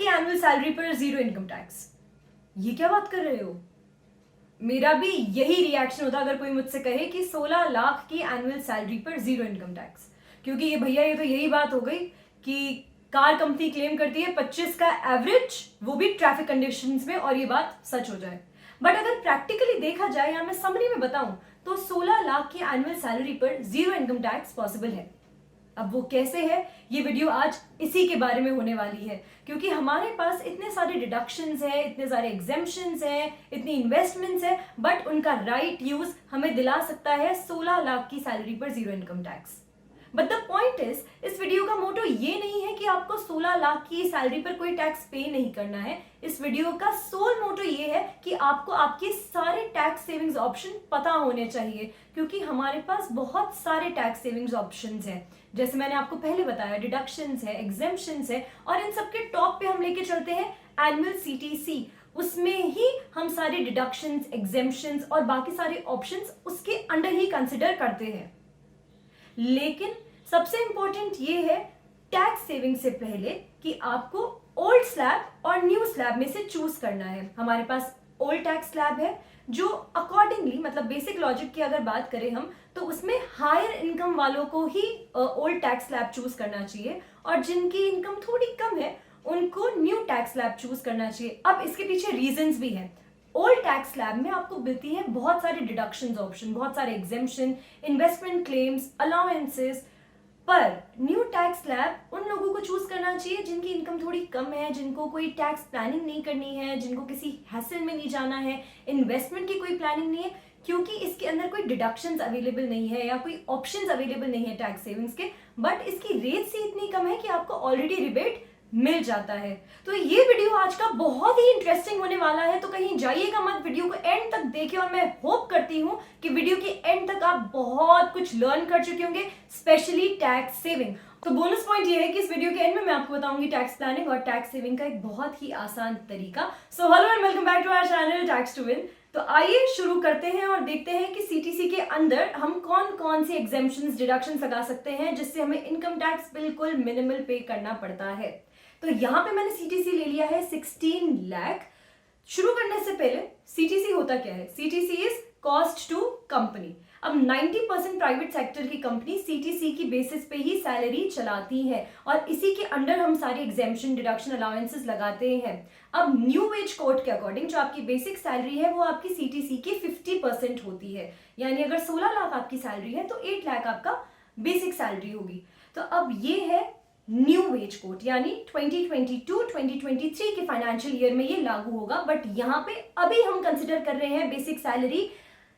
की annual salary पर zero income tax, ये क्या बात कर रहे हो? मेरा भी यही रिएक्शन होता अगर कोई मुझसे कहे कि 16 लाख की एनुअल सैलरी पर जीरो इनकम टैक्स, क्योंकि ये भैया ये तो यही बात हो गई कि कार कंपनी क्लेम करती है 25 का एवरेज, वो भी ट्रैफिक कंडीशंस में, और ये बात सच हो जाए। बट अगर प्रैक्टिकली देखा जाए या मैं समरी में बताऊं तो 16 लाख की एनुअल सैलरी पर जीरो इनकम टैक्स पॉसिबल है। अब वो कैसे है, ये वीडियो आज इसी के बारे में होने वाली है, क्योंकि हमारे पास इतने सारे डिडक्शंस हैं, इतने सारे एग्जेम्पशंस हैं, इतनी इन्वेस्टमेंट्स हैं, बट उनका राइट यूज हमें दिला सकता है 16 लाख की सैलरी पर zero income tax. But the point is, इस वीडियो का मोटो ये नहीं है कि आपको 16 लाख की सैलरी पर कोई टैक्स पे नहीं करना है। इस वीडियो का सोल मोटो ये है कि आपको आपके सारे टैक्स सेविंग्स ऑप्शन पता होने चाहिए, क्योंकि हमारे पास बहुत सारे टैक्स सेविंग्स ऑप्शंस हैं। जैसे मैंने आपको पहले बताया, डिडक्शंस है, एग्जेम्पशंस है, और इन सबके टॉप पे हम लेके चलते हैं एनुअल सीटीसी। उसमें ही हम सारे डिडक्शंस, एग्जेम्पशंस और बाकी सारे ऑप्शंस उसके अंडर ही कंसिडर करते हैं। लेकिन सबसे इंपॉर्टेंट ये है टैक्स सेविंग से पहले कि आपको ओल्ड स्लैब और न्यू स्लैब में से चूज करना है। हमारे पास ओल्ड टैक्स स्लैब है जो अकॉर्डिंगली, मतलब बेसिक लॉजिक की अगर बात करें हम, तो उसमें हायर इनकम वालों को ही ओल्ड टैक्स स्लैब चूज करना चाहिए, और जिनकी इनकम थोड़ी कम है उनको न्यू टैक्स स्लैब चूज करना चाहिए। अब इसके पीछे रीजंस भी हैं। ओल्ड टैक्स स्लैब में आपको मिलती है बहुत सारे डिडक्शंस ऑप्शन, बहुत सारे एग्जेम्पशन, इन्वेस्टमेंट क्लेम्स, अलाउंसेस। पर न्यू टैक्स स्लैब उन लोगों को चूज करना चाहिए जिनकी इनकम थोड़ी कम है, जिनको कोई टैक्स प्लानिंग नहीं करनी है, जिनको किसी हैसल में नहीं जाना है, इन्वेस्टमेंट की कोई प्लानिंग नहीं है, क्योंकि इसके अंदर कोई डिडक्शंस अवेलेबल नहीं है या कोई ऑप्शंस अवेलेबल नहीं है टैक्स सेविंग्स के, बट इसकी रेट ही इतनी कम है कि आपको ऑलरेडी रिबेट मिल जाता है। तो ये वीडियो आज का बहुत ही इंटरेस्टिंग होने वाला है, तो कहीं जाइएगा मत, वीडियो को एंड तक देखिए, और मैं होप करती हूं कि वीडियो के एंड तक आप बहुत कुछ लर्न कर चुके होंगे, स्पेशली टैक्स सेविंग। तो बोनस पॉइंट ये है कि इस वीडियो के एंड में मैं आपको बताऊंगी टैक्स प्लानिंग और टैक्स सेविंग का एक बहुत ही आसान तरीका। So hello and welcome back to our channel tax to win. तो आइए शुरू करते हैं और देखते हैं कि सीटीसी के अंदर हम कौन कौन सी एग्जेम्पशंस, डिडक्शंस लगा सकते हैं जिससे हमें इनकम टैक्स बिल्कुल मिनिमल पे करना पड़ता है। तो यहां पे मैंने सीटीसी ले लिया है 16 लाख। शुरू करने से पहले सीटीसी होता क्या है? CTC is cost to company. अब 90% प्राइवेट सेक्टर की कंपनी सीटीसी की बेसिस पे ही सैलरी चलाती है, और इसी के अंडर हम सारी एग्जेम्पशन, डिडक्शन, अलाउंसेस लगाते हैं। अब न्यू वेज कोड के अकॉर्डिंग जो आपकी बेसिक सैलरी है वो आपकी सीटीसी की 50% होती है, यानी अगर 16 लाख आपकी सैलरी है तो 8 लाख आपका बेसिक सैलरी होगी। तो अब ये है न्यू वेज कोड, यानी 2022-2023 के फाइनेंशियल ईयर में ये लागू होगा, बट यहाँ पे अभी हम कंसिडर कर रहे हैं बेसिक सैलरी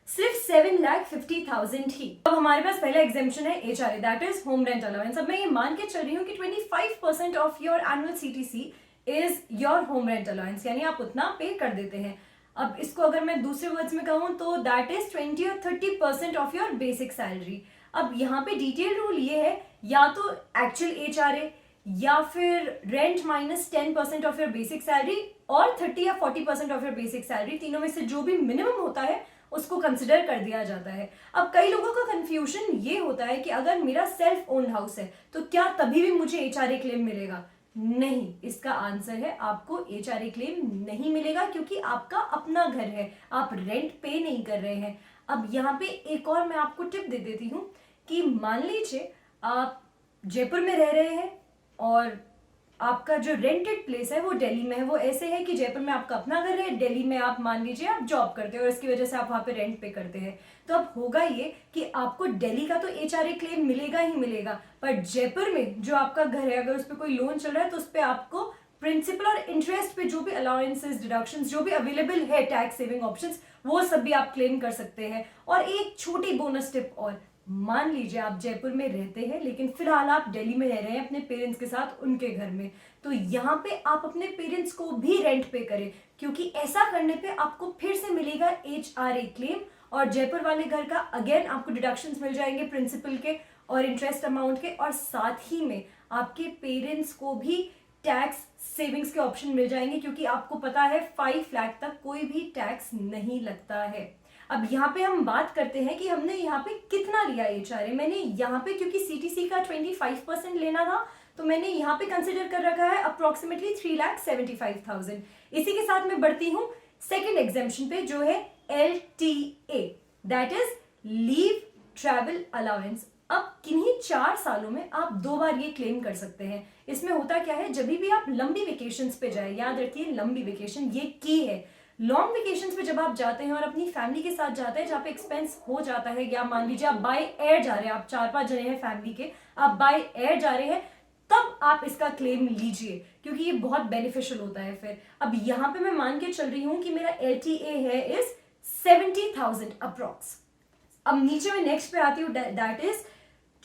सिर्फ 7,50,000 ही। अब हमारे पास पहला एग्जेम्पशन है HRA, that is home rent allowance. अब मैं ये मान के चल रही हूँ कि 25% of your annual CTC is your home rent allowance, यानी आप उतना पे कर देते हैं। अब इसको अगर मैं दूसरे वर्ड्स में कहूँ तो दैट इज 20 और 30% ऑफ योर बेसिक सैलरी। अब यहाँ पे डिटेल रूल ये है, या तो एक्चुअल एचआरए या फिर rent minus 10% of your basic salary, और 30 या 40% ऑफ योर बेसिक सैलरी, तीनों में से जो भी मिनिमम होता है उसको कंसिडर कर दिया जाता है। अब कई लोगों का कंफ्यूजन ये होता है कि अगर मेरा सेल्फ ओन्ड हाउस है तो क्या तभी भी मुझे एचआरए क्लेम मिलेगा? नहीं, इसका आंसर है आपको एचआरए क्लेम नहीं मिलेगा, क्योंकि आपका अपना घर है, आप रेंट पे नहीं कर रहे हैं। अब यहाँ पे एक और मैं आपको टिप दे देती हूँ कि मान लीजिए आप जयपुर में रह रहे हैं और आपका जो रेंटेड प्लेस है वो दिल्ली में है। वो ऐसे है कि जयपुर में आपका अपना घर है, दिल्ली में आप मान लीजिए आप जॉब करते हैं और इसकी वजह से आप वहां पे रेंट पे करते हैं। तो अब होगा ये कि आपको दिल्ली का तो एचआरए क्लेम मिलेगा ही मिलेगा, पर जयपुर में जो आपका घर है अगर उस पर कोई लोन चल रहा है तो उस पर आपको प्रिंसिपल और इंटरेस्ट पे जो भी अलाउंसेस, डिडक्शंस जो भी अवेलेबल है टैक्स सेविंग ऑप्शंस, वो सब भी आप क्लेम कर सकते हैं। और एक छोटी बोनस टिप और, मान लीजिए आप जयपुर में रहते हैं लेकिन फिलहाल आप दिल्ली में रह रहे हैं अपने पेरेंट्स के साथ उनके घर में, तो यहाँ पे आप अपने पेरेंट्स को भी रेंट पे करें, क्योंकि ऐसा करने पे आपको फिर से मिलेगा एचआरए क्लेम, और जयपुर वाले घर का अगेन आपको डिडक्शंस मिल जाएंगे प्रिंसिपल के और इंटरेस्ट अमाउंट के, और साथ ही में आपके पेरेंट्स को भी टैक्स सेविंग्स के ऑप्शन मिल जाएंगे, क्योंकि आपको पता है 5 लाख तक कोई भी टैक्स नहीं लगता है। अब यहाँ पे हम बात करते हैं कि हमने यहाँ पे कितना लिया एचआरए। मैंने यहाँ पे क्योंकि सीटीसी का 25% लेना था तो मैंने यहाँ पे कंसिडर कर रखा है अप्रोक्सीमेटली 3,75,000। इसी के साथ मैं बढ़ती हूँ सेकेंड एग्जाम्पशन पे, जो है LTA, that is leave travel allowance. अब किन्हीं 4 सालों में आप 2 बार ये क्लेम कर सकते हैं। इसमें होता क्या है, जब भी आप लंबी वेकेशंस पे जाए, याद रखिए लंबी वेकेशन ये की है, लॉन्ग वेकेशंस पे जब आप जाते हैं और अपनी फैमिली के साथ जाते हैं, जहाँ पे एक्सपेंस हो जाता है, या मान लीजिए आप बाय एयर जा रहे हैं, आप 4-5 जने हैं फैमिली के, आप बाय एयर जा रहे हैं, तब आप इसका क्लेम लीजिए, क्योंकि ये बहुत बेनिफिशियल होता है फिर। अब यहाँ पे मैं मान के चल रही हूँ कि मेरा LTA है इज 70,000 अप्रॉक्स। अब नीचे मैं नेक्स्ट पे आती हूँ, that is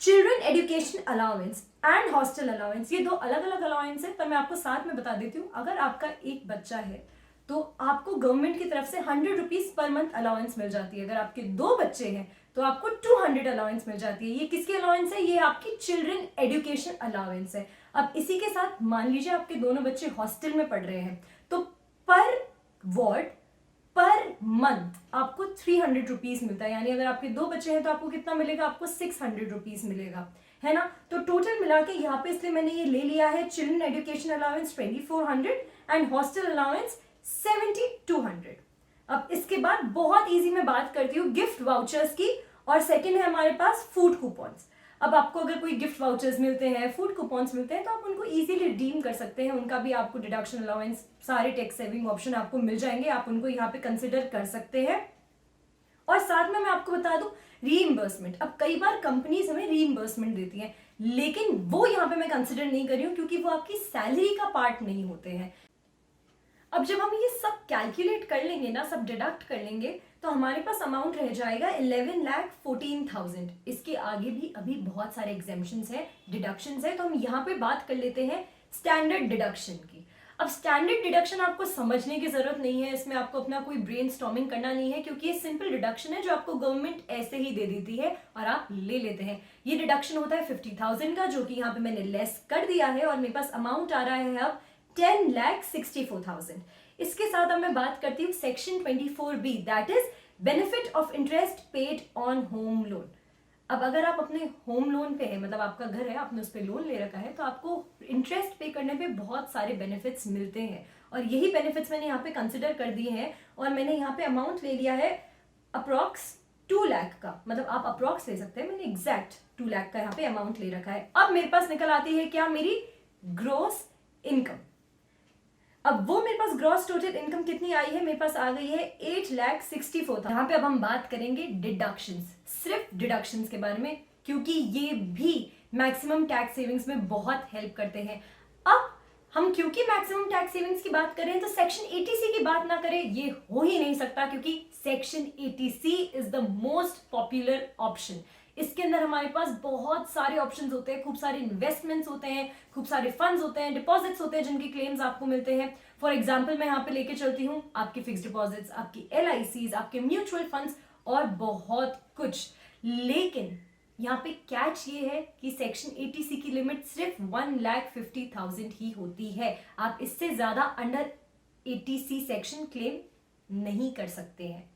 children education allowance and hostel allowance. ये 2 अलग अलग अलाउंस है, पर मैं आपको साथ में बता देती हूँ। अगर आपका एक बच्चा है तो आपको गवर्नमेंट की तरफ से 100 रुपीज पर मंथ अलाउंस मिल जाती है। अगर आपके 2 बच्चे हैं तो आपको 200 अलाउंस मिल जाती है। ये किसकी अलाउंस है? ये आपकी चिल्ड्रन एजुकेशन अलाउंस है। अब इसी के साथ मान लीजिए आपके दोनों बच्चे हॉस्टल में पढ़ रहे हैं, तो पर वार्ड पर मंथ आपको 300 रुपीज मिलता है। यानी अगर आपके 2 बच्चे हैं तो आपको कितना मिलेगा? आपको 600 रुपीज मिलेगा, है ना। तो टोटल मिला के यहाँ पे इसलिए मैंने ये ले लिया है children education allowance 2400 and hostel allowance 7200। अब इसके बाद बहुत इजी मैं बात करती हूँ गिफ्ट वाउचर्स की, और सेकंड है हमारे पास फूड कूपन्स। अब आपको अगर कोई गिफ्ट वाउचर्स मिलते हैं, फूड कूपन्स मिलते हैं, तो आप उनको इजीली रिडीम कर सकते हैं। उनका भी आपको डिडक्शन अलाउंस, सारे टैक्स सेविंग ऑप्शन आपको मिल जाएंगे, आप उनको यहाँ पे कंसिडर कर सकते हैं। और साथ में मैं आपको बता दूं रीइंबर्समेंट। अब कई बार कंपनीज हमें रीइंबर्समेंट देती हैं, लेकिन वो यहाँ पे मैं कंसिडर नहीं कर रही हूँ, क्योंकि वो आपकी सैलरी का पार्ट नहीं होते हैं। अब जब हम ये सब कैलकुलेट कर लेंगे ना, सब डिडक्ट कर लेंगे, तो हमारे पास अमाउंट रह जाएगा 11,14,000। इसके आगे भी अभी बहुत सारे एग्जेम्पशंस है, डिडक्शंस है, तो हम यहाँ पे बात कर लेते हैं स्टैंडर्ड डिडक्शन की। अब स्टैंडर्ड डिडक्शन आपको समझने की जरूरत नहीं है, इसमें आपको अपना कोई ब्रेन स्टॉर्मिंग करना नहीं है, क्योंकि ये सिंपल डिडक्शन है जो आपको गवर्नमेंट ऐसे ही दे देती है और आप ले लेते हैं। ये डिडक्शन होता है 50,000 का, जो कि यहाँ पे मैंने लेस कर दिया है, और मेरे पास अमाउंट आ रहा है अब 10,64,000। इसके साथ अब मैं बात करती हूँ section 24B, that is benefit of interest paid on home loan. अब अगर आप अपने होम लोन पे है, मतलब आपका घर है, आपने उस पर लोन ले रखा है, तो आपको इंटरेस्ट पे करने पे बहुत सारे बेनिफिट्स मिलते हैं, और यही बेनिफिट्स मैंने यहाँ पे कंसिडर कर दिए हैं। और मैंने यहाँ पे अमाउंट ले लिया है अप्रॉक्स 2 लाख का, मतलब आप अप्रॉक्स ले सकते हैं, मैंने एग्जैक्ट 2 लाख का यहाँ पे अमाउंट ले रखा है। अब मेरे पास निकल आती है क्या? मेरी ग्रोस इनकम। अब वो मेरे पास ग्रॉस टोटल इनकम कितनी आई है? मेरे पास आ गई है 8,64,000। यहाँ पे अब हम बात करेंगे डिडक्शंस, सिर्फ डिडक्शंस के बारे में, क्योंकि ये भी मैक्सिमम टैक्स सेविंग्स में बहुत हेल्प करते हैं। अब हम क्योंकि मैक्सिमम टैक्स सेविंग्स की बात करें, तो सेक्शन 80C की बात ना करें ये हो ही नहीं सकता, क्योंकि section 80C is the most popular option. इसके अंदर हमारे पास बहुत सारे ऑप्शंस होते हैं, खूब सारे इन्वेस्टमेंट्स होते हैं, खूब सारे फंड्स होते हैं, डिपॉजिट्स होते हैं जिनके क्लेम्स आपको मिलते हैं। फॉर एग्जांपल मैं यहाँ पे लेके चलती हूँ आपकी फिक्स्ड डिपॉजिट्स, आपकी LICs, आपके म्यूचुअल फंड्स और बहुत कुछ। लेकिन यहाँ पे कैच ये है कि सेक्शन 80C की लिमिट सिर्फ 1,50,000 ही होती है। आप इससे ज्यादा अंडर 80C सेक्शन क्लेम नहीं कर सकते हैं।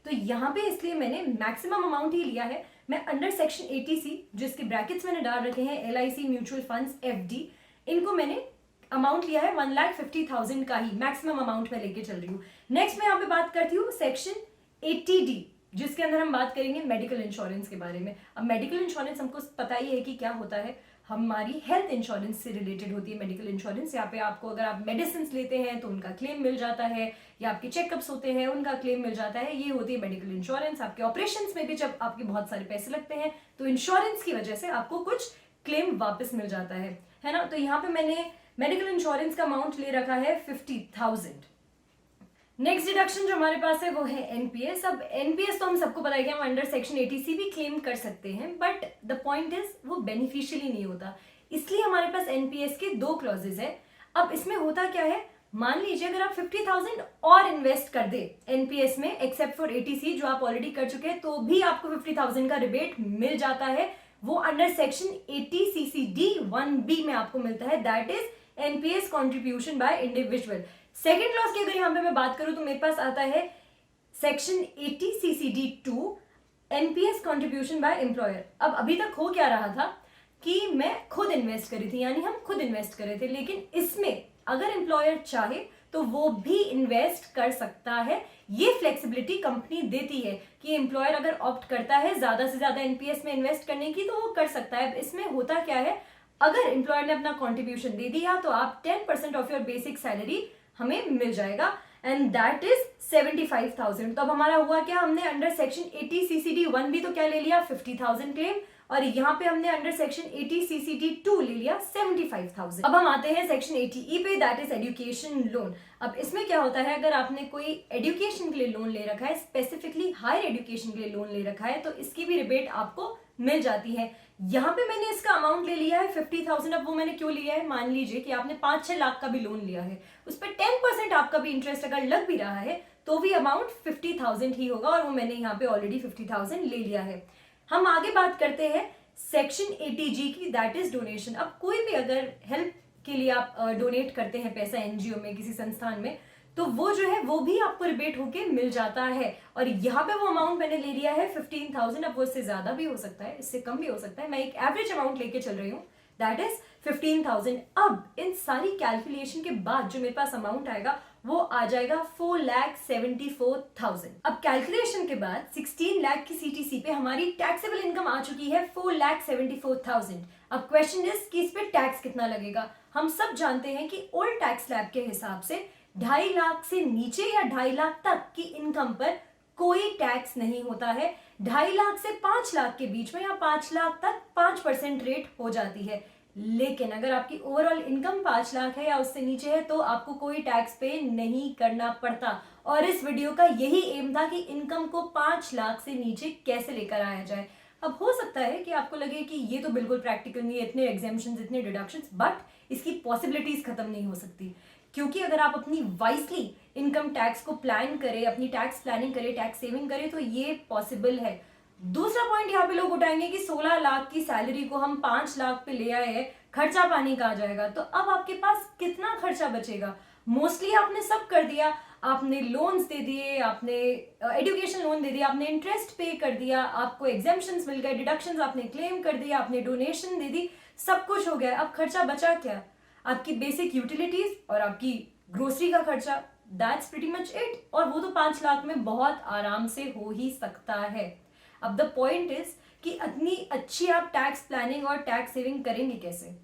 तो यहाँ पे इसलिए मैंने मैक्सिमम अमाउंट ही लिया है। मैं अंडर सेक्शन 80C, जिसके ब्रैकेट्स मैंने डाल रखे हैं, LIC, म्यूचुअल फंड्स, FD, इनको मैंने अमाउंट लिया है 1,50,000 का ही मैक्सिमम अमाउंट में लेके चल रही हूँ। नेक्स्ट मैं यहाँ पे बात करती हूँ सेक्शन 80D, जिसके अंदर हम बात करेंगे मेडिकल इंश्योरेंस के बारे में। अब मेडिकल इंश्योरेंस हमको पता ही है कि क्या होता है, हमारी हेल्थ इंश्योरेंस से रिलेटेड होती है मेडिकल इंश्योरेंस। यहाँ पे आपको अगर आप मेडिसिन लेते हैं तो उनका क्लेम मिल जाता है, या आपके चेकअप्स होते हैं उनका क्लेम मिल जाता है, ये होती है मेडिकल इंश्योरेंस। आपके ऑपरेशंस में भी जब आपके बहुत सारे पैसे लगते हैं तो इंश्योरेंस की वजह से आपको कुछ क्लेम वापस मिल जाता है ना। तो यहाँ पे मैंने मेडिकल इंश्योरेंस का अमाउंट ले रखा है 50,000। नेक्स्ट डिडक्शन जो हमारे पास है वो है NPS। अब NPS तो हम सबको पता है कि हम अंडर सेक्शन 80C भी क्लेम कर सकते हैं, बट द पॉइंट इज वो बेनिफिशियली नहीं होता, इसलिए हमारे पास NPS के 2 क्लॉजेज है। अब इसमें होता क्या है, मान लीजिए अगर आप 50,000 और इन्वेस्ट कर दे NPS में, एक्सेप्ट फॉर 80C जो आप ऑलरेडी कर चुके हैं, तो भी आपको 50,000 का रिबेट मिल जाता है। वो अंडर सेक्शन 80CCD1B में आपको मिलता है, that is NPS contribution by individual. Second clause की अगर यहाँ पे मैं बात करूं तो मेरे पास आता है section 80CCD2 NPS contribution by employer. अब अभी तक हो क्या रहा था, कि मैं खुद इन्वेस्ट करी थी, यानी हम खुद इन्वेस्ट कर रहे थे। लेकिन इसमें अगर एम्प्लॉयर चाहे तो वो भी इन्वेस्ट कर सकता है। ये फ्लेक्सिबिलिटी कंपनी देती है कि एम्प्लॉयर अगर ऑप्ट करता है ज्यादा से ज्यादा एनपीएस में इन्वेस्ट करने की तो वो कर सकता है। इसमें होता क्या है, अगर एम्प्लॉयर ने अपना कॉन्ट्रीब्यूशन दे दिया तो आप 10% ऑफ योर बेसिक सैलरी हमें मिल जाएगा एंड दैट इज 75,000। तो अब हमारा हुआ क्या, हमने अंडर सेक्शन 80 CCD 1 भी तो क्या ले लिया, 50,000 क्लेम, और यहाँ पे हमने अंडर सेक्शन 80 CCD 2 ले लिया 75,000। अब हम आते हैं सेक्शन 80E पे, दैट इज एजुकेशन लोन। अब इसमें क्या होता है, अगर आपने कोई एजुकेशन के लिए लोन ले रखा है, स्पेसिफिकली हायर एजुकेशन के लिए लोन ले रखा है, तो इसकी भी रिबेट आपको मिल जाती है। यहाँ पे मैंने इसका अमाउंट ले लिया है 50,000। अब वो मैंने क्यों लिया है, मान लीजिए कि आपने 5-6 लाख का भी लोन लिया है, उस पर 10% आपका भी इंटरेस्ट अगर लग भी रहा है तो भी अमाउंट 50,000 ही होगा, और वो मैंने यहाँ पे ऑलरेडी 50,000 ले लिया है। हम आगे बात करते हैं सेक्शन 80G की, दैट इज डोनेशन। अब कोई भी अगर हेल्प के लिए आप डोनेट करते हैं पैसा एनजीओ में, किसी संस्थान में, तो वो जो है वो भी आपको रिबेट होके मिल जाता है। और यहाँ पे वो अमाउंट मैंने ले लिया है 15,000। अब वो इससे ज्यादा भी हो सकता है, इससे कम भी हो सकता है, मैं एक एवरेज अमाउंट लेके चल रही हूँ, दैट इज 15,000। अब इन सारी कैलकुलेशन के बाद जो मेरे पास अमाउंट आएगा वो आ जाएगा 4,74,000। अब कैलकुलेशन के बाद 16 लाख की सीटीसी पे हमारी टैक्सेबल इनकम आ चुकी है 4,74,000। अब क्वेश्चन इज कि इस पे टैक्स कितना लगेगा। हम सब जानते हैं कि ओल्ड टैक्स स्लैब के हिसाब से 2.5 लाख से नीचे या 2.5 लाख तक की इनकम पर कोई टैक्स नहीं होता है। 2.5 लाख से 5 लाख के बीच में या 5 लाख तक 5% रेट हो जाती है। लेकिन अगर आपकी ओवरऑल इनकम 5 लाख है या उससे नीचे है तो आपको कोई टैक्स पे नहीं करना पड़ता। और इस वीडियो का यही एम था कि इनकम को 5 लाख से नीचे कैसे लेकर आया जाए। अब हो सकता है कि आपको लगे कि ये तो बिल्कुल प्रैक्टिकल नहीं है, इतने एग्जेम्पशंस, इतने डिडक्शंस, बट इसकी पॉसिबिलिटीज खत्म नहीं हो सकती। क्योंकि अगर आप अपनी वाइजली इनकम टैक्स को प्लान करें, अपनी टैक्स प्लानिंग करें, टैक्स सेविंग करें, तो ये पॉसिबल है। दूसरा पॉइंट यहाँ पे लोग उठाएंगे कि 16 लाख की सैलरी को हम 5 लाख पे ले आए हैं, खर्चा पानी का आ जाएगा, तो अब आपके पास कितना खर्चा बचेगा। मोस्टली आपने सब कर दिया, आपने लोन्स दे दिए, आपने एजुकेशन लोन दे दिया, आपने इंटरेस्ट पे कर दिया, आपको एग्जेम्पशंस मिल गए, डिडक्शंस आपने क्लेम कर दिया, आपने डोनेशन दे दी, सब कुछ हो गया। अब खर्चा बचा क्या, आपकी बेसिक यूटिलिटीज और आपकी ग्रोसरी का खर्चा, दैट्स प्रीटी मच इट। और वो तो 5 लाख में बहुत आराम से हो ही सकता है। अब द पॉइंट इज कि इतनी अच्छी आप टैक्स प्लानिंग और टैक्स सेविंग करेंगे कैसे।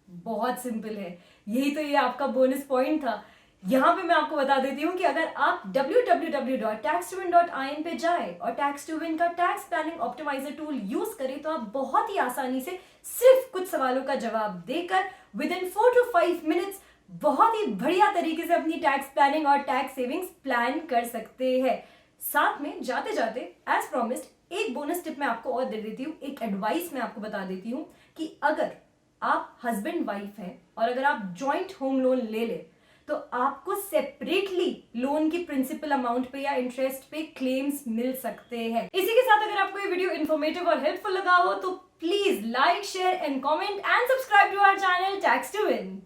बहुत सिंपल है, यही तो ये आपका बोनस पॉइंट था। यहां पे मैं आपको बता देती हूँ कि अगर आप www.tax2win.in पे जाए और tax2win का tax planning optimiser tool use करें तो आप बहुत ही आसानी से सिर्फ कुछ सवालों का जवाब देकर विद इन 4 to 5 मिनट्स बहुत ही बढ़िया तरीके से अपनी टैक्स प्लानिंग और टैक्स सेविंग्स प्लान कर सकते हैं। साथ में जाते जाते एज प्रॉमिस्ड एक बोनस टिप मैं आपको और दे देती हूँ, एक एडवाइस मैं आपको बता देती हूँ कि अगर आप हस्बैंड वाइफ हैं और अगर आप जॉइंट होम लोन ले ले तो आपको सेपरेटली लोन की प्रिंसिपल अमाउंट पे या इंटरेस्ट पे क्लेम्स मिल सकते हैं। इसी के साथ अगर आपको ये वीडियो इन्फॉर्मेटिव और हेल्पफुल लगा हो तो please like, share and comment and subscribe to our channel tax to win.